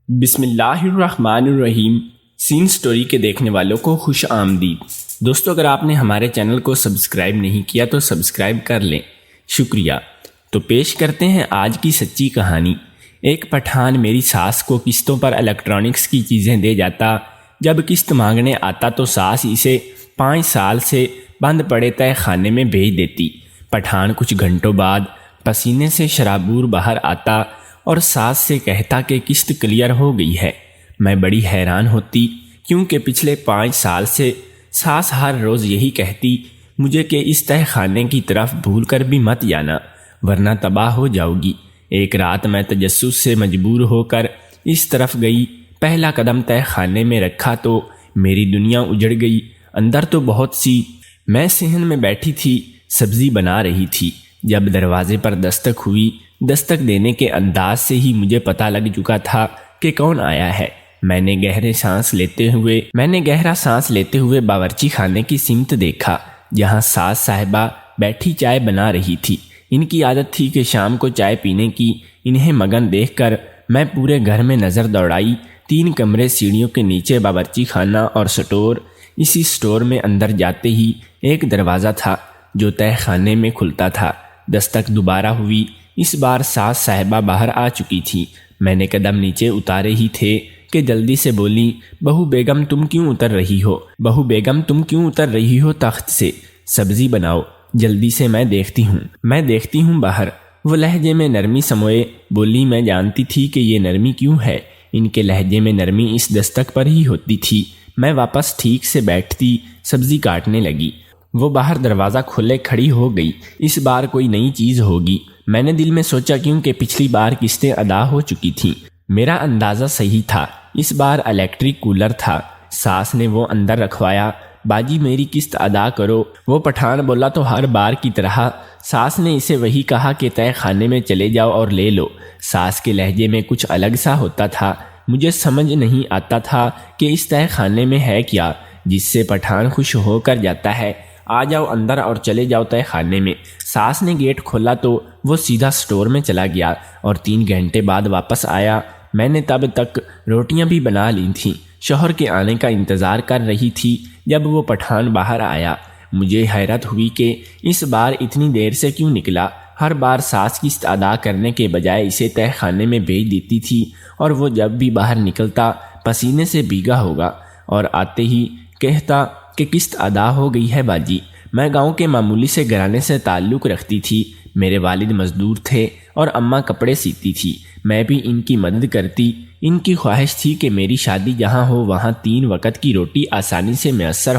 بسم اللہ الرحمن الرحیم۔ سین سٹوری کے دیکھنے والوں کو خوش آمدید۔ دوستو، اگر آپ نے ہمارے چینل کو سبسکرائب نہیں کیا تو سبسکرائب کر لیں، شکریہ۔ تو پیش کرتے ہیں آج کی سچی کہانی۔ ایک پٹھان میری ساس کو قسطوں پر الیکٹرانکس کی چیزیں دے جاتا۔ جب قسط مانگنے آتا تو ساس اسے 5 سال سے بند پڑے تہہ خانے میں بھیج دیتی۔ پٹھان کچھ گھنٹوں بعد پسینے سے شرابور باہر آتا اور ساس سے کہتا کہ قسط کلیئر ہو گئی ہے۔ میں بڑی حیران ہوتی، کیونکہ پچھلے 5 سال سے ساس ہر روز یہی کہتی مجھے کہ اس تہہ خانے کی طرف بھول کر بھی مت جانا ورنہ تباہ ہو جاؤ گی۔ ایک رات میں تجسس سے مجبور ہو کر اس طرف گئی۔ پہلا قدم تہہ خانے میں رکھا تو میری دنیا اجڑ گئی۔ اندر تو بہت سی۔ میں صحن میں بیٹھی تھی، سبزی بنا رہی تھی، جب دروازے پر دستک ہوئی۔ دستک دینے کے انداز سے ہی مجھے پتہ لگ چکا تھا کہ کون آیا ہے۔ میں نے گہرا سانس لیتے ہوئے باورچی خانے کی سمت دیکھا، جہاں ساس صاحبہ بیٹھی چائے بنا رہی تھی۔ ان کی عادت تھی کہ شام کو چائے پینے کی۔ انہیں مگن دیکھ کر میں پورے گھر میں نظر دوڑائی۔ 3 کمرے، سیڑھیوں کے نیچے باورچی خانہ اور سٹور۔ اسی سٹور میں اندر جاتے ہی ایک دروازہ تھا جو تہہ خانے میں کھلتا تھا۔ دستک دوبارہ ہوئی۔ اس بار ساس صاحبہ باہر آ چکی تھی۔ میں نے قدم نیچے اتارے ہی تھے کہ جلدی سے بولی، بہو بیگم تم کیوں اتر رہی ہو تخت سے؟ سبزی بناؤ جلدی سے، میں دیکھتی ہوں باہر۔ وہ لہجے میں نرمی سموئے بولی، میں جانتی تھی کہ یہ نرمی کیوں ہے۔ ان کے لہجے میں نرمی اس دستک پر ہی ہوتی تھی۔ میں واپس ٹھیک سے بیٹھتی سبزی کاٹنے لگی۔ وہ باہر دروازہ کھولے کھڑی ہو گئی۔ اس بار کوئی نئی چیز ہوگی، میں نے دل میں سوچا، کیونکہ پچھلی بار قسطیں ادا ہو چکی تھیں۔ میرا اندازہ صحیح تھا، اس بار الیکٹرک کولر تھا۔ ساس نے وہ اندر رکھوایا۔ باجی میری قسط ادا کرو۔ وہ پٹھان بولا تو ہر بار کی طرح ساس نے اسے وہی کہا کہ تہہ خانے میں چلے جاؤ اور لے لو۔ ساس کے لہجے میں کچھ الگ سا ہوتا تھا۔ مجھے سمجھ نہیں آتا تھا کہ اس تہہ خانے میں ہے کیا جس سے پٹھان خوش ہو کر جاتا ہے۔ آ جاؤ اندر اور چلے جاؤ تہہ خانے میں۔ ساس نے گیٹ کھولا تو وہ سیدھا سٹور میں چلا گیا اور 3 گھنٹے بعد واپس آیا۔ میں نے تب تک روٹیاں بھی بنا لی تھیں، شوہر کے آنے کا انتظار کر رہی تھی۔ جب وہ پٹھان باہر آیا، مجھے حیرت ہوئی کہ اس بار اتنی دیر سے کیوں نکلا۔ ہر بار ساس قسط ادا کرنے کے بجائے اسے تہہ خانے میں بھیج دیتی تھی، اور وہ جب بھی باہر نکلتا پسینے سے بھیگا ہوگا اور آتے ہی کہتا کہ قسط ادا ہو گئی ہے باجی۔ میں گاؤں کے معمولی سے گھرانے سے تعلق رکھتی تھی۔ میرے والد مزدور تھے اور اماں کپڑے سیتی تھی۔ میں بھی ان کی مدد کرتی۔ ان کی خواہش تھی کہ میری شادی جہاں ہو وہاں 3 وقت کی روٹی آسانی سے میسر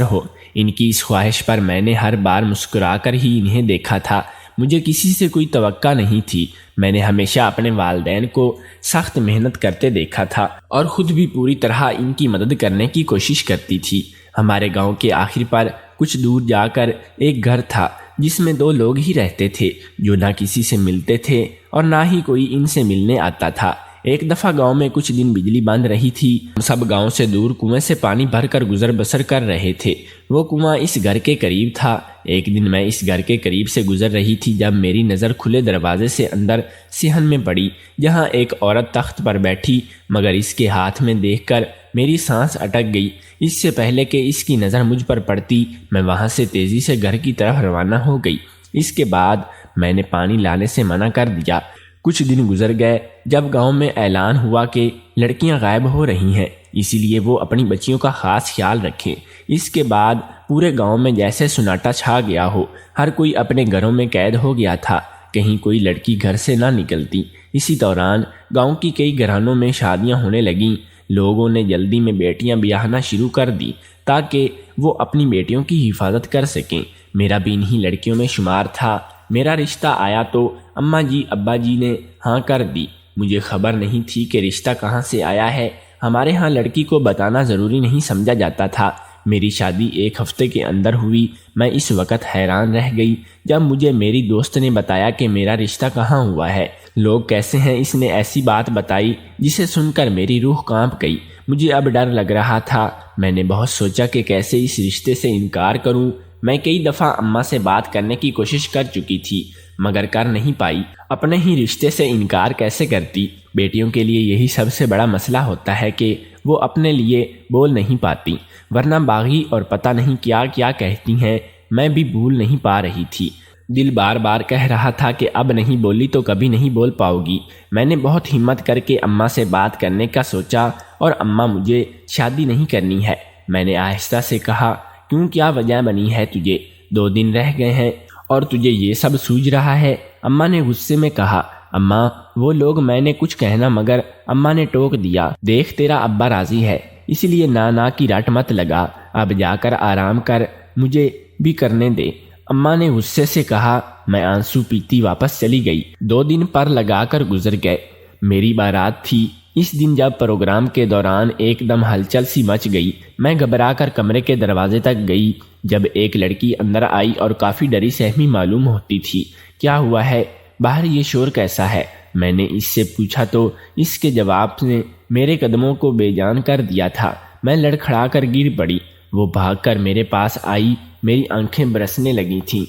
ہو۔ ان کی اس خواہش پر میں نے ہر بار مسکرا کر ہی انہیں دیکھا تھا۔ مجھے کسی سے کوئی توقع نہیں تھی۔ میں نے ہمیشہ اپنے والدین کو سخت محنت کرتے دیکھا تھا اور خود بھی پوری طرح ان کی مدد کرنے کی کوشش کرتی تھی۔ ہمارے گاؤں کے آخر پر کچھ دور جا کر ایک گھر تھا جس میں 2 لوگ ہی رہتے تھے، جو نہ کسی سے ملتے تھے اور نہ ہی کوئی ان سے ملنے آتا تھا۔ ایک دفعہ گاؤں میں کچھ دن بجلی بند رہی تھی۔ ہم سب گاؤں سے دور کنویں سے پانی بھر کر گزر بسر کر رہے تھے۔ وہ کنواں اس گھر کے قریب تھا۔ ایک دن میں اس گھر کے قریب سے گزر رہی تھی جب میری نظر کھلے دروازے سے اندر صحن میں پڑی، جہاں ایک عورت تخت پر بیٹھی، مگر اس کے ہاتھ میں دیکھ کر میری سانس اٹک گئی۔ اس سے پہلے کہ اس کی نظر مجھ پر پڑتی، میں وہاں سے تیزی سے گھر کی طرف روانہ ہو گئی۔ اس کے بعد میں نے پانی لانے سے منع کر دیا۔ کچھ دن گزر گئے جب گاؤں میں اعلان ہوا کہ لڑکیاں غائب ہو رہی ہیں، اسی لیے وہ اپنی بچیوں کا خاص خیال رکھیں۔ اس کے بعد پورے گاؤں میں جیسے سناٹا چھا گیا ہو، ہر کوئی اپنے گھروں میں قید ہو گیا تھا، کہیں کوئی لڑکی گھر سے نہ نکلتی۔ اسی دوران گاؤں کی کئی گھرانوں میں شادیاں ہونے لگیں۔ لوگوں نے جلدی میں بیٹیاں بیاہنا شروع کر دی تاکہ وہ اپنی بیٹیوں کی حفاظت کر سکیں۔ میرا بھی انہی لڑکیوں میں شمار تھا۔ میرا رشتہ آیا تو اماں جی ابا جی نے ہاں کر دی۔ مجھے خبر نہیں تھی کہ رشتہ کہاں سے آیا ہے۔ ہمارے ہاں لڑکی کو بتانا ضروری نہیں سمجھا جاتا تھا۔ میری شادی 1 ہفتے کے اندر ہوئی۔ میں اس وقت حیران رہ گئی جب مجھے میری دوست نے بتایا کہ میرا رشتہ کہاں ہوا ہے، لوگ کیسے ہیں۔ اس نے ایسی بات بتائی جسے سن کر میری روح کانپ گئی۔ مجھے اب ڈر لگ رہا تھا۔ میں نے بہت سوچا کہ کیسے اس رشتے سے انکار کروں۔ میں کئی دفعہ اماں سے بات کرنے کی کوشش کر چکی تھی مگر کر نہیں پائی۔ اپنے ہی رشتے سے انکار کیسے کرتی؟ بیٹیوں کے لیے یہی سب سے بڑا مسئلہ ہوتا ہے کہ وہ اپنے لیے بول نہیں پاتی، ورنہ باغی اور پتہ نہیں کیا کیا کہتی ہیں، میں بھی بھول نہیں پا رہی تھی۔ دل بار بار کہہ رہا تھا کہ اب نہیں بولی تو کبھی نہیں بول پاؤ گی۔ میں نے بہت ہمت کر کے اماں سے بات کرنے کا سوچا اور اماں مجھے شادی نہیں کرنی ہے۔ میں نے آہستہ سے کہا، کیوں، کیا وجہ بنی ہے تجھے؟ 2 دن رہ گئے ہیں اور تجھے یہ سب سوج رہا ہے؟ اماں نے غصے میں کہا۔ اماں، وہ لوگ، میں نے کچھ کہنا مگر اماں نے ٹوک دیا، دیکھ تیرا ابا راضی ہے، اس لیے نا کی رٹ مت لگا، اب جا کر آرام کر، مجھے بھی کرنے دے۔ اماں نے غصے سے کہا۔ میں آنسو پیتی واپس چلی گئی۔ 2 دن پر لگا کر گزر گئے۔ میری بارات تھی۔ اس دن جب پروگرام کے دوران ایک دم ہلچل سی مچ گئی، میں گھبرا کر کمرے کے دروازے تک گئی۔ جب ایک لڑکی اندر آئی اور کافی ڈری سہمی معلوم ہوتی تھی۔ کیا ہوا ہے؟ باہر یہ شور کیسا ہے؟ میں نے اس سے پوچھا تو اس کے جواب نے میرے قدموں کو بے جان کر دیا تھا۔ میں لڑکھڑا کر گر پڑی۔ وہ بھاگ کر میرے پاس آئی، میری آنکھیں برسنے لگی تھیں۔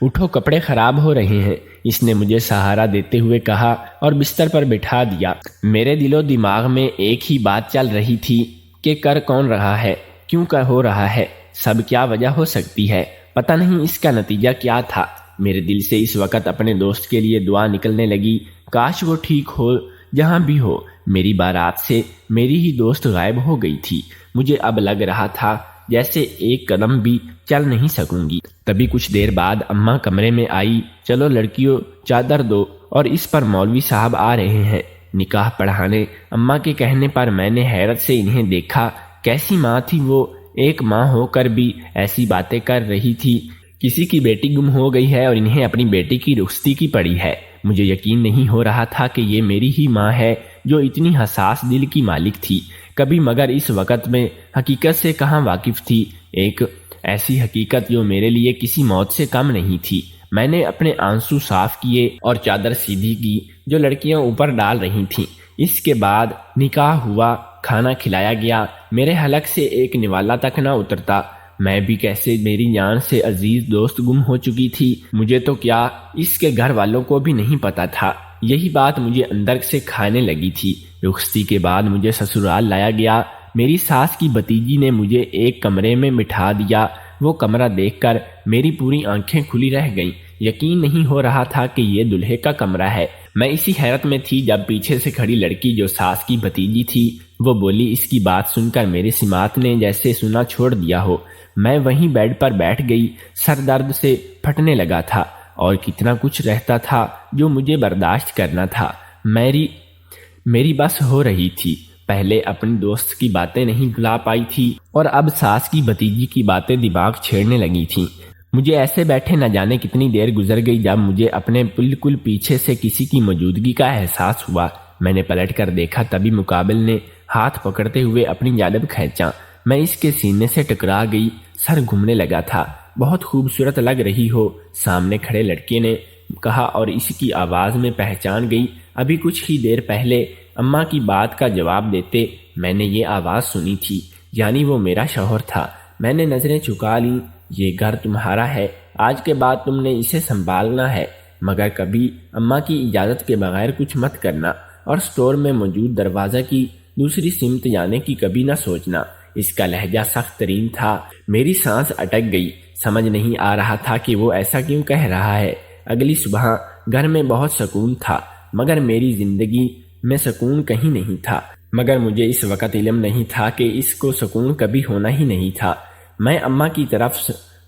اٹھو، کپڑے خراب ہو رہے ہیں، اس نے مجھے سہارا دیتے ہوئے کہا اور بستر پر بٹھا دیا۔ میرے دل و دماغ میں ایک ہی بات چل رہی تھی کہ کر کون رہا ہے، کیوں کر ہو رہا ہے، سب کیا وجہ ہو سکتی ہے، پتہ نہیں اس کا نتیجہ کیا تھا۔ میرے دل سے اس وقت اپنے دوست کے لیے دعا نکلنے لگی، کاش وہ ٹھیک ہو، جہاں بھی ہو۔ میری بارات سے میری ہی دوست غائب ہو گئی تھی۔ مجھے اب لگ رہا تھا جیسے ایک قدم بھی چل نہیں سکوں گی۔ تبھی کچھ دیر بعد اماں کمرے میں آئی۔ چلو لڑکیوں، چادر دو، اور اس پر مولوی صاحب آ رہے ہیں نکاح پڑھانے۔ اماں کے کہنے پر میں نے حیرت سے انہیں دیکھا۔ کیسی ماں تھی وہ، ایک ماں ہو کر بھی ایسی باتیں کر رہی تھی۔ کسی کی بیٹی گم ہو گئی ہے اور انہیں اپنی بیٹی کی رخصتی کی پڑی ہے۔ مجھے یقین نہیں ہو رہا تھا کہ یہ میری ہی ماں ہے جو اتنی حساس دل کی مالک تھی کبھی، مگر اس وقت میں حقیقت سے کہاں واقف تھی، ایک ایسی حقیقت جو میرے لیے کسی موت سے کم نہیں تھی۔ میں نے اپنے آنسو صاف کیے اور چادر سیدھی کی جو لڑکیاں اوپر ڈال رہی تھیں۔ اس کے بعد نکاح ہوا، کھانا کھلایا گیا۔ میرے حلق سے ایک نوالا تک نہ اترتا۔ میں بھی کیسے میری جان سے عزیز دوست گم ہو چکی تھی، مجھے تو کیا اس کے گھر والوں کو بھی نہیں پتا تھا۔ یہی بات مجھے اندر سے کھانے لگی تھی۔ رخصتی کے بعد مجھے سسرال لایا گیا۔ میری ساس کی بھتیجی نے مجھے ایک کمرے میں بٹھا دیا۔ وہ کمرہ دیکھ کر میری پوری آنکھیں کھلی رہ گئیں۔ یقین نہیں ہو رہا تھا کہ یہ دلہے کا کمرہ ہے۔ میں اسی حیرت میں تھی جب پیچھے سے کھڑی لڑکی جو ساس کی بھتیجی تھی وہ بولی۔ اس کی بات سن کر میرے سماعت نے جیسے سنا چھوڑ دیا ہو۔ میں وہیں بیڈ پر بیٹھ گئی، سر درد سے پھٹنے لگا تھا اور کتنا کچھ رہتا تھا جو مجھے برداشت کرنا تھا۔ میری بس ہو رہی تھی۔ پہلے اپنی دوست کی باتیں نہیں بھلا پائی تھی اور اب ساس کی بھتیجی کی باتیں دماغ چھیڑنے لگی تھیں۔ مجھے ایسے بیٹھے نہ جانے کتنی دیر گزر گئی جب مجھے اپنے بالکل پیچھے سے کسی کی موجودگی کا احساس ہوا۔ میں نے پلٹ کر دیکھا، تبھی مقابل نے ہاتھ پکڑتے ہوئے اپنی جانب کھینچا۔ میں اس کے سینے سے ٹکرا گئی، سر گھومنے لگا تھا۔ بہت خوبصورت لگ رہی ہو، سامنے کھڑے لڑکے نے کہا اور اس کی آواز میں پہچان گئی۔ ابھی کچھ ہی دیر پہلے اماں کی بات کا جواب دیتے میں نے یہ آواز سنی تھی، یعنی وہ میرا شوہر تھا۔ میں نے نظریں چکا لیں۔ یہ گھر تمہارا ہے، آج کے بعد تم نے اسے سنبھالنا ہے، مگر کبھی اماں کی اجازت کے بغیر کچھ مت کرنا، اور سٹور میں موجود دروازہ کی دوسری سمت جانے کی کبھی نہ سوچنا۔ اس کا لہجہ سخت ترین تھا۔ میری سانس اٹک گئی، سمجھ نہیں آ رہا تھا کہ وہ ایسا کیوں کہہ رہا ہے۔ اگلی صبح گھر میں بہت سکون تھا، مگر میری زندگی میں سکون کہیں نہیں تھا۔ مگر مجھے اس وقت علم نہیں تھا کہ اس کو سکون کبھی ہونا ہی نہیں تھا۔ میں اماں کی طرف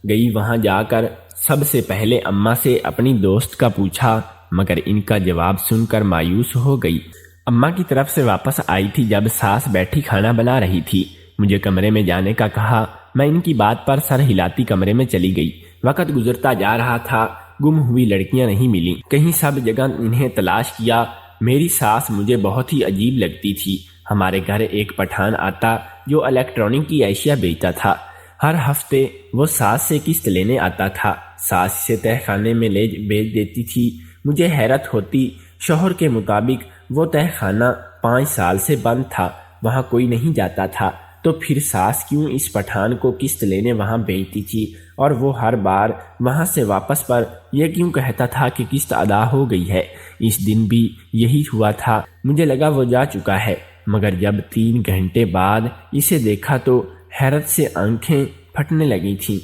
گئی، وہاں جا کر سب سے پہلے اماں سے اپنی دوست کا پوچھا، مگر ان کا جواب سن کر مایوس ہو گئی۔ اماں کی طرف سے واپس آئی تھی جب ساس بیٹھی کھانا بنا رہی تھی۔ مجھے کمرے میں جانے کا کہا۔ میں ان کی بات پر سر ہلاتی کمرے میں چلی گئی۔ وقت گزرتا جا رہا تھا، گم ہوئی لڑکیاں نہیں ملیں، کہیں سب جگہ انہیں تلاش کیا۔ میری ساس مجھے بہت ہی عجیب لگتی تھی۔ ہمارے گھر ایک پٹھان آتا جو الیکٹرانک کی اشیاء بیچتا تھا۔ ہر ہفتے وہ ساس سے قسط لینے آتا تھا، ساس اسے تہہ خانے میں لے بیچ دیتی تھی۔ مجھے حیرت ہوتی، شوہر کے مطابق وہ تہہ خانہ 5 سال سے بند تھا، وہاں کوئی نہیں جاتا تھا، تو تو پھر ساس کیوں اس پٹھان کو قسط لینے وہاں بھیجتی تھی، اور وہ ہر بار وہاں سے واپس پر یہ کیوں کہتا تھا کہ قسط ادا ہو گئی ہے؟ اس دن بھی یہی ہوا تھا۔ مجھے لگا وہ جا چکا ہے، مگر جب 3 گھنٹے بعد اسے دیکھا تو حیرت سے آنکھیں پھٹنے لگی تھیں۔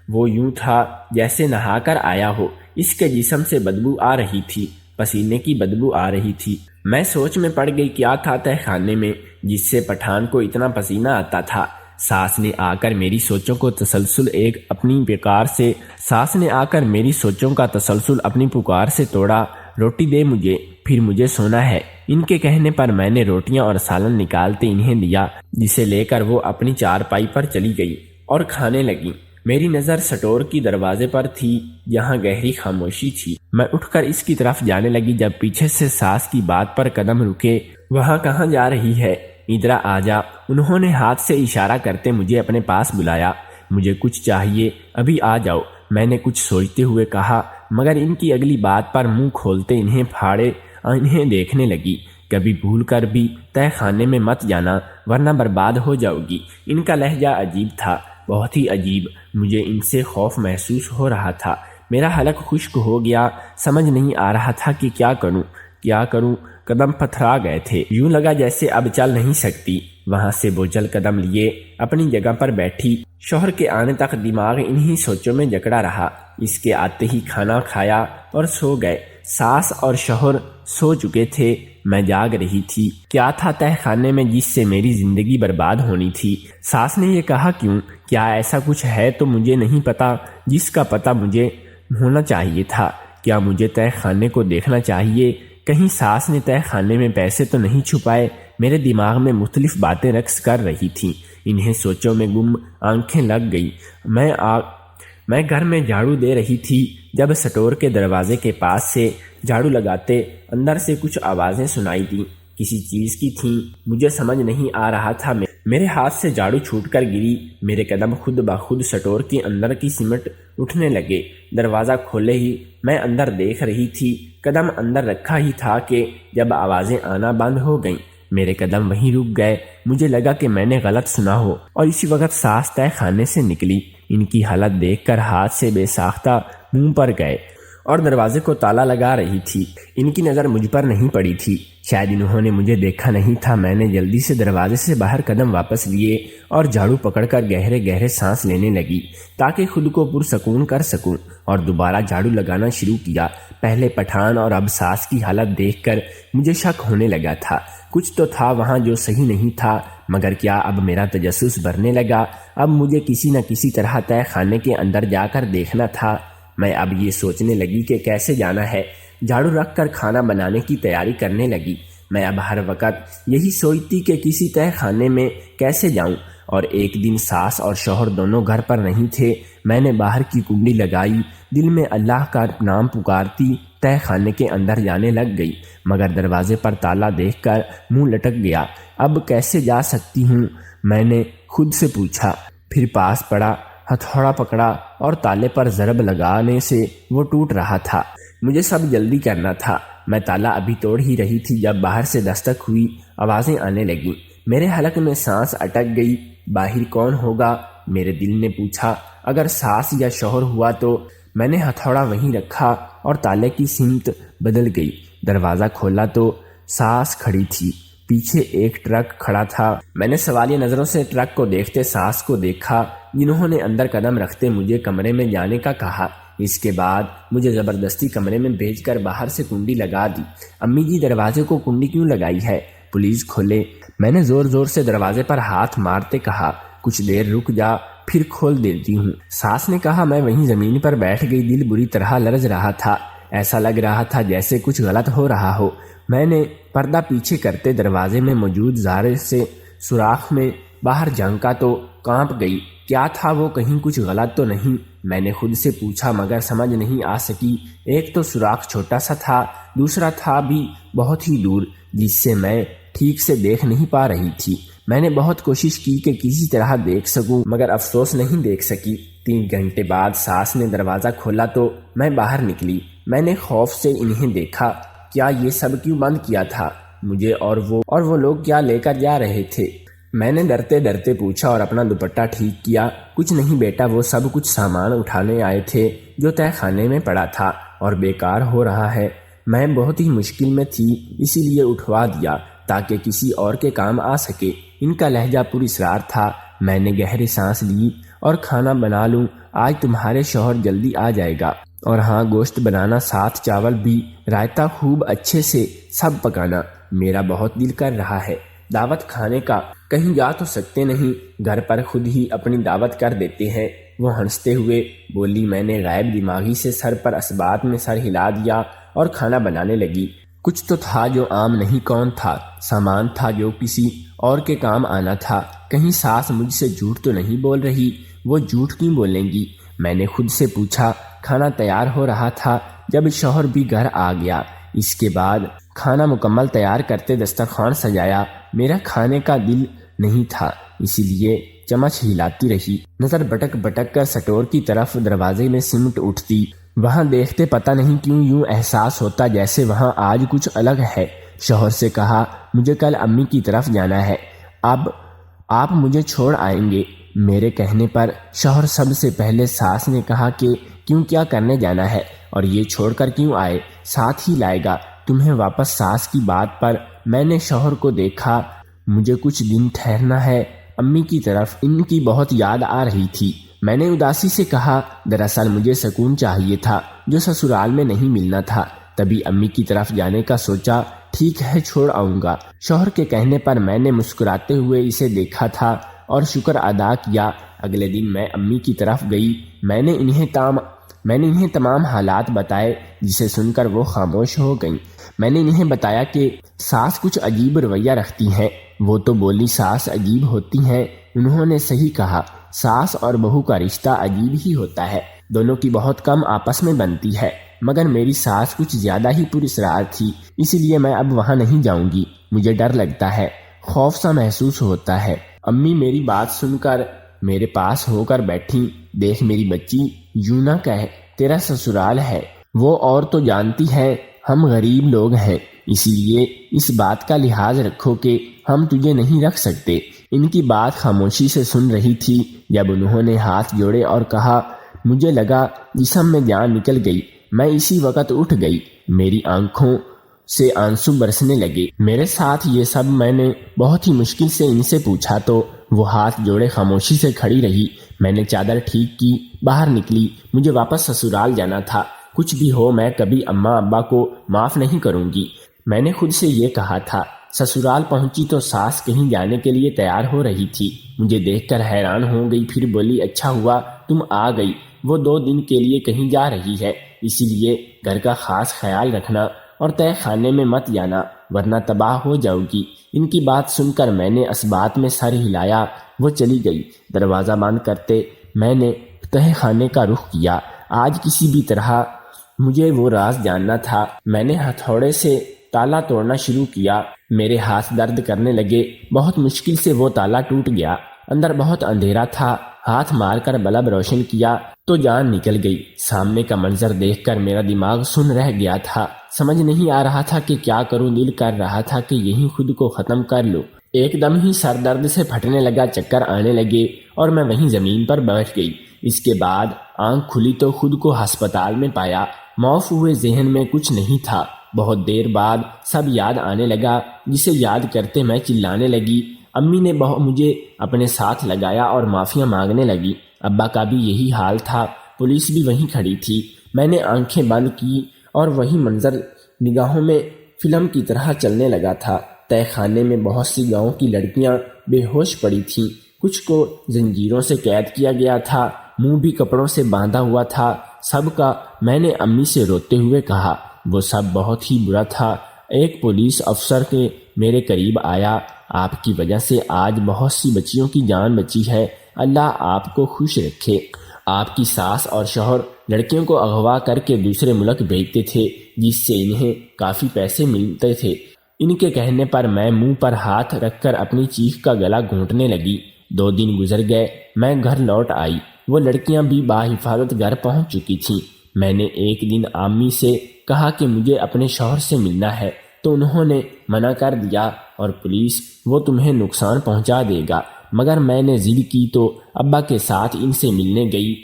وہ یوں تھا جیسے نہا کر آیا ہو۔ اس کے جسم سے بدبو آ رہی تھی، پسینے کی بدبو آ رہی تھی۔ میں سوچ میں پڑ گئی کیا تھا تہ خانے میں جس سے پٹھان کو اتنا پسینہ آتا تھا۔ ساس نے آ کر میری سوچوں کا تسلسل اپنی پکار سے توڑا۔ روٹی دے مجھے، پھر مجھے سونا ہے۔ ان کے کہنے پر میں نے روٹیاں اور سالن نکالتے انہیں دیا، جسے لے کر وہ اپنی چارپائی پر چلی گئی اور کھانے لگی۔ میری نظر سٹور کی دروازے پر تھی جہاں گہری خاموشی تھی۔ میں اٹھ کر اس کی طرف جانے لگی جب پیچھے سے ساس کی بات پر قدم رکے۔ وہاں کہاں جا رہی ہے؟ ادھر آ جا۔ انہوں نے ہاتھ سے اشارہ کرتے مجھے اپنے پاس بلایا۔ مجھے کچھ چاہیے، ابھی آ جاؤ، میں نے کچھ سوچتے ہوئے کہا، مگر ان کی اگلی بات پر منہ کھولتے انہیں پھاڑے انہیں دیکھنے لگی۔ کبھی بھول کر بھی تہ خانے میں مت جانا ورنہ برباد ہو جاؤ گی۔ ان کا لہجہ عجیب تھا، بہت ہی عجیب۔ مجھے ان سے خوف محسوس ہو رہا تھا۔ میرا حلق خشک ہو گیا، سمجھ نہیں آ رہا تھا کہ کیا کروں۔ قدم پتھرا گئے تھے، یوں لگا جیسے اب چل نہیں سکتی۔ وہاں سے بوجھل قدم لیے اپنی جگہ پر بیٹھی۔ شوہر کے آنے تک دماغ انہی سوچوں میں جکڑا رہا۔ اس کے آتے ہی کھانا کھایا اور سو گئے۔ ساس اور شوہر سو چکے تھے، میں جاگ رہی تھی۔ کیا تھا تہ خانے میں جس سے میری زندگی برباد ہونی تھی؟ ساس نے یہ کہا کیوں؟ کیا ایسا کچھ ہے تو مجھے نہیں پتا جس کا پتہ مجھے ہونا چاہیے تھا؟ کیا مجھے تہ خانے کو دیکھنا چاہیے؟ کہیں ساس نے تہ خانے میں پیسے تو نہیں چھپائے؟ میرے دماغ میں مختلف باتیں رقص کر رہی تھیں۔ انہیں سوچوں میں گم آنکھیں لگ گئی۔ میں گھر میں جھاڑو دے رہی تھی جب سٹور کے دروازے کے پاس سے جھاڑو لگاتے اندر سے کچھ آوازیں سنائی دیں۔ کسی چیز کی تھیں، مجھے سمجھ نہیں آ رہا تھا۔ میرے ہاتھ سے جھاڑو چھوٹ کر گری۔ میرے قدم خود بخود سٹور کے اندر کی سمٹ اٹھنے لگے۔ دروازہ کھولے ہی میں اندر دیکھ رہی تھی۔ قدم اندر رکھا ہی تھا کہ جب آوازیں آنا بند ہو گئیں۔ میرے قدم وہیں رک گئے۔ مجھے لگا کہ میں نے غلط سنا ہو، اور اسی وقت ساس تہ خانے سے نکلی۔ ان کی حالت دیکھ کر ہاتھ سے بے ساختہ منہ پر گئے اور دروازے کو تالا لگا رہی تھی۔ ان کی نظر مجھ پر نہیں پڑی تھی، شاید انہوں نے مجھے دیکھا نہیں تھا۔ میں نے جلدی سے دروازے سے باہر قدم واپس لیے اور جھاڑو پکڑ کر گہرے گہرے سانس لینے لگی تاکہ خود کو پرسکون کر سکوں، اور دوبارہ جھاڑو لگانا شروع کیا۔ پہلے پٹھان اور اب ساس کی حالت دیکھ کر مجھے شک ہونے لگا تھا۔ کچھ تو تھا وہاں جو صحیح نہیں تھا، مگر کیا اب میرا تجسس بڑھنے لگا؟ اب مجھے کسی نہ کسی طرح تہ خانے کے اندر جا کر دیکھنا تھا۔ میں اب یہ سوچنے لگی کہ کیسے جانا ہے۔ جھاڑو رکھ کر کھانا بنانے کی تیاری کرنے لگی۔ میں اب ہر وقت یہی سوچتی کہ کسی تہ خانے میں کیسے جاؤں، اور ایک دن ساس اور شوہر دونوں گھر پر نہیں تھے۔ میں نے باہر کی کنڈی لگائی، دل میں اللہ کا نام پکارتی تہ خانے کے اندر جانے لگ گئی، مگر دروازے پر تالا دیکھ کر منہ لٹک گیا۔ اب کیسے جا سکتی ہوں؟ میں نے خود سے پوچھا۔ پھر پاس پڑا، ہتھوڑا پکڑا اور تالے پر ضرب لگانے سے وہ ٹوٹ رہا تھا۔ مجھے سب جلدی کرنا تھا۔ میں تالا ابھی توڑ ہی رہی تھی جب باہر سے دستک ہوئی، آوازیں آنے لگیں۔ میرے حلق میں سانس اٹک گئی۔ باہر کون ہوگا؟ میرے دل نے پوچھا۔ اگر ساس یا شوہر ہوا تو؟ میں نے ہتھوڑا وہیں رکھا اور تالے کی سمت بدل گئی۔ دروازہ کھولا تو ساس کھڑی تھی، پیچھے ایک ٹرک کھڑا تھا۔ میں نے سوالیہ نظروں سے ٹرک کو دیکھتے ساس کو دیکھا، جنہوں نے اندر قدم رکھتے مجھے کمرے میں جانے کا کہا۔ اس کے بعد مجھے زبردستی کمرے میں بھیج کر باہر سے کنڈی لگا دی۔ امی جی دروازے کو کنڈی کیوں لگائی ہے؟ پولیس کھولے۔ میں نے زور زور سے دروازے پر ہاتھ مارتے کہا، کچھ دیر رک جا، پھر کھول دیتی ہوں۔ ساس نے کہا۔ میں وہیں زمین پر بیٹھ گئی، دل بری طرح لرز رہا تھا۔ ایسا لگ رہا تھا جیسے کچھ غلط ہو رہا ہو۔ میں نے پردہ پیچھے کرتے دروازے میں موجود زارے سے سوراخ میں باہر جھانکا تو کانپ گئی۔ کیا تھا وہ؟ کہیں کچھ غلط تو نہیں؟ میں نے خود سے پوچھا، مگر سمجھ نہیں آ سکی۔ ایک تو سوراخ چھوٹا سا تھا، دوسرا تھا بھی بہت ہی دور، جس سے میں ٹھیک سے دیکھ نہیں پا رہی تھی۔ میں نے بہت کوشش کی کہ کسی طرح دیکھ سکوں، مگر افسوس نہیں دیکھ سکی۔ 3 گھنٹے بعد ساس نے دروازہ کھولا تو میں باہر نکلی۔ میں نے خوف سے انہیں دیکھا۔ کیا یہ سب کیوں بند کیا تھا؟ مجھے اور وہ لوگ کیا لے کر جا رہے تھے؟ میں نے ڈرتے ڈرتے پوچھا اور اپنا دوپٹہ ٹھیک کیا۔ کچھ نہیں بیٹا، وہ سب کچھ سامان اٹھانے آئے تھے جو تہ خانے میں پڑا تھا اور بیکار ہو رہا ہے۔ میں بہت ہی مشکل میں تھی، اسی لیے اٹھوا دیا تاکہ کسی اور کے کام آ سکے۔ ان کا لہجہ پر اسرار تھا۔ میں نے گہری سانس لی اور کھانا بنا لوں، آج تمہارے شوہر جلدی آ جائے گا، اور ہاں گوشت بنانا، ساتھ چاول بھی، رائتا خوب اچھے سے سب پکانا۔ میرا بہت دل کر رہا ہے دعوت کھانے کا، کہیں جا تو سکتے نہیں، گھر پر خود ہی اپنی دعوت کر دیتے ہیں۔ وہ ہنستے ہوئے بولی۔ میں نے غائب دماغی سے سر پر اسبات میں سر ہلا دیا اور کھانا بنانے لگی۔ کچھ تو تھا جو عام نہیں کون تھا، سامان تھا جو کسی اور کے کام آنا تھا۔ کہیں ساس مجھ سے جھوٹ تو نہیں بول رہی؟ وہ جھوٹ کیوں بولیں گی؟ میں نے خود سے پوچھا۔ کھانا تیار ہو رہا تھا جب شوہر بھی گھر آ گیا۔ اس کے بعد کھانا مکمل تیار کرتے دسترخوان سجایا۔ میرا کھانے کا دل نہیں تھا، اسی لیے چمچ ہلاتی رہی۔ نظر بٹک بٹک کر سٹور کی طرف دروازے میں سمٹ اٹھتی۔ وہاں دیکھتے پتہ نہیں کیوں یوں احساس ہوتا جیسے وہاں آج کچھ الگ ہے۔ شوہر سے کہا، مجھے کل امی کی طرف جانا ہے، اب آپ مجھے چھوڑ آئیں گے؟ میرے کہنے پر شوہر سب سے پہلے ساس نے کہا کہ کیوں، کیا کرنے جانا ہے اور یہ چھوڑ کر کیوں آئے، ساتھ ہی لائے گا تمہیں واپس۔ ساس کی بات پر میں نے شوہر کو دیکھا۔ مجھے کچھ دن ٹھہرنا ہے امی کی طرف، ان کی بہت یاد آ رہی تھی۔ میں نے اداسی سے کہا، دراصل مجھے سکون چاہیے تھا جو سسرال میں نہیں ملنا تھا، تبھی امی کی طرف جانے کا سوچا۔ ٹھیک ہے، چھوڑ آؤں گا۔ شوہر کے کہنے پر میں نے مسکراتے ہوئے اسے دیکھا تھا اور شکر ادا کیا۔ اگلے دن میں امی کی طرف گئی۔ میں نے انہیں تمام حالات بتائے، جسے سن کر وہ خاموش ہو گئیں۔ میں نے انہیں بتایا کہ ساس کچھ عجیب رویہ رکھتی ہیں۔ وہ تو بولی، ساس عجیب ہوتی ہیں؟ انہوں نے صحیح کہا، ساس اور بہو کا رشتہ عجیب ہی ہوتا ہے، دونوں کی بہت کم آپس میں بنتی ہے، مگر میری ساس کچھ زیادہ ہی پراسرار تھی، اسی لیے میں اب وہاں نہیں جاؤں گی۔ مجھے ڈر لگتا ہے، خوف سا محسوس ہوتا ہے۔ امی میری بات سن کر میرے پاس ہو کر بیٹھی۔ دیکھ میری بچی، یوں نہ کہہ، تیرا سسرال ہے، وہ اور تو جانتی ہے ہم غریب لوگ ہیں، اسی لیے اس بات کا لحاظ رکھو کہ ہم تجھے نہیں رکھ سکتے۔ ان کی بات خاموشی سے سن رہی تھی۔ جب انہوں نے ہاتھ جوڑے اور کہا، مجھے لگا جسم میں جان نکل گئی۔ میں اسی وقت اٹھ گئی، میری آنکھوں سے آنسو برسنے لگے۔ میرے ساتھ یہ سب میں نے بہت ہی مشکل سے ان سے پوچھا تو وہ ہاتھ جوڑے خاموشی سے کھڑی رہی۔ میں نے چادر ٹھیک کی، باہر نکلی۔ مجھے واپس سسرال جانا تھا، کچھ بھی ہو میں کبھی اماں ابا کو معاف نہیں کروں گی۔ میں نے خود سے یہ کہا تھا۔ سسرال پہنچی تو ساس کہیں جانے کے لیے تیار ہو رہی تھی۔ مجھے دیکھ کر حیران ہو گئی، پھر بولی، اچھا ہوا تم آ گئی، وہ 2 دن کے لیے کہیں جا رہی ہے، اسی لیے گھر کا خاص خیال رکھنا اور تہ خانے میں مت جانا ورنہ تباہ ہو جاؤ گی۔ ان کی بات سن کر میں نے اسبات میں سر ہلایا۔ وہ چلی گئی۔ دروازہ بند کرتے میں نے تہ خانے کا رخ کیا۔ آج کسی بھی طرح مجھے وہ راز جاننا تھا۔ میں نے ہتھوڑے سے تالا توڑنا شروع کیا۔ میرے ہاتھ درد کرنے لگے۔ بہت مشکل سے وہ تالا ٹوٹ گیا۔ اندر بہت اندھیرا تھا۔ ہاتھ مار کر بلب روشن کیا تو جان نکل گئی۔ سامنے کا منظر دیکھ کر میرا دماغ سن رہ گیا تھا۔ سمجھ نہیں آ رہا تھا کہ کیا کروں۔ دل کر رہا تھا کہ یہیں خود کو ختم کر لوں۔ ایک دم ہی سر درد سے پھٹنے لگا، چکر آنے لگے اور میں وہیں زمین پر بیٹھ گئی۔ اس کے بعد آنکھ کھلی تو خود کو ہسپتال میں پایا۔ معاف ہوئے ذہن میں کچھ نہیں تھا۔ بہت دیر بعد سب یاد آنے لگا، جسے یاد کرتے میں چلانے لگی۔ امی نے مجھے اپنے ساتھ لگایا اور معافیاں مانگنے لگی۔ ابا کا بھی یہی حال تھا۔ پولیس بھی وہیں کھڑی تھی۔ میں نے آنکھیں بند کی اور وہی منظر نگاہوں میں فلم کی طرح چلنے لگا تھا۔ تہ خانے میں بہت سی گاؤں کی لڑکیاں بے ہوش پڑی تھیں۔ کچھ کو زنجیروں سے قید کیا گیا تھا، منہ بھی کپڑوں سے باندھا ہوا تھا۔ سب کا میں نے امی سے روتے ہوئے کہا، وہ سب بہت ہی برا تھا۔ ایک پولیس افسر کے میرے قریب آیا، آپ کی وجہ سے آج بہت سی بچیوں کی جان بچی ہے، اللہ آپ کو خوش رکھے۔ آپ کی ساس اور شوہر لڑکیوں کو اغوا کر کے دوسرے ملک بھیجتے تھے، جس سے انہیں کافی پیسے ملتے تھے۔ ان کے کہنے پر میں منہ پر ہاتھ رکھ کر اپنی چیخ کا گلا گھونٹنے لگی۔ 2 دن گزر گئے، میں گھر لوٹ آئی۔ وہ لڑکیاں بھی باحفاظت گھر پہنچ چکی تھیں۔ میں نے ایک دن امی سے کہا کہ مجھے اپنے شوہر سے ملنا ہے۔ تو انہوں نے منع کر دیا اور پولیس وہ تمہیں نقصان پہنچا دے گا، مگر میں نے ضد کی تو ابا کے ساتھ ان سے ملنے گئی۔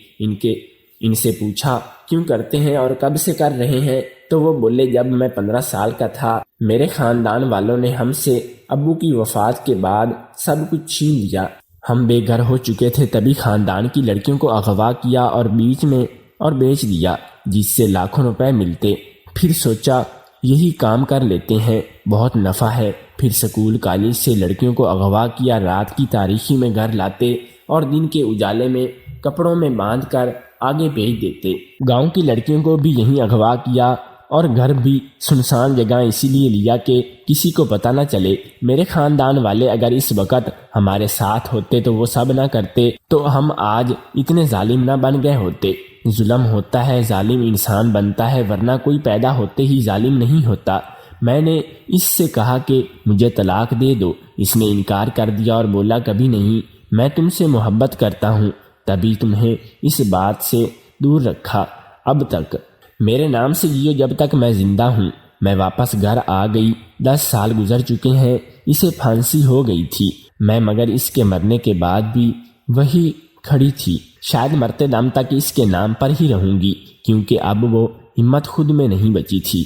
ان سے پوچھا کیوں کرتے ہیں اور کب سے کر رہے ہیں؟ تو وہ بولے جب میں 15 سال کا تھا میرے خاندان والوں نے ہم سے ابو کی وفات کے بعد سب کچھ چھین لیا۔ ہم بے گھر ہو چکے تھے، تبھی خاندان کی لڑکیوں کو اغوا کیا اور بیچ دیا، جس سے لاکھوں روپے ملتے۔ پھر سوچا یہی کام کر لیتے ہیں، بہت نفع ہے۔ پھر سکول کالج سے لڑکیوں کو اغوا کیا، رات کی تاریکی میں گھر لاتے اور دن کے اجالے میں کپڑوں میں باندھ کر آگے بھیج دیتے۔ گاؤں کی لڑکیوں کو بھی یہیں اغوا کیا اور گھر بھی سنسان جگہ اسی لیے لیا کہ کسی کو پتہ نہ چلے۔ میرے خاندان والے اگر اس وقت ہمارے ساتھ ہوتے تو وہ سب نہ کرتے تو ہم آج اتنے ظالم نہ بن گئے ہوتے۔ ظلم ہوتا ہے ظالم انسان بنتا ہے، ورنہ کوئی پیدا ہوتے ہی ظالم نہیں ہوتا۔ میں نے اس سے کہا کہ مجھے طلاق دے دو۔ اس نے انکار کر دیا اور بولا کبھی نہیں، میں تم سے محبت کرتا ہوں، تبھی تمہیں اس بات سے دور رکھا۔ اب تک میرے نام سے جیو جب تک میں زندہ ہوں۔ میں واپس گھر آ گئی، 10 سال گزر چکے ہیں۔ اسے پھانسی ہو گئی تھی، میں مگر اس کے مرنے کے بعد بھی وہی کھڑی تھی۔ شاید مرتے دم تک اس کے نام پر ہی رہوں گی، کیونکہ اب وہ ہمت خود میں نہیں بچی تھی۔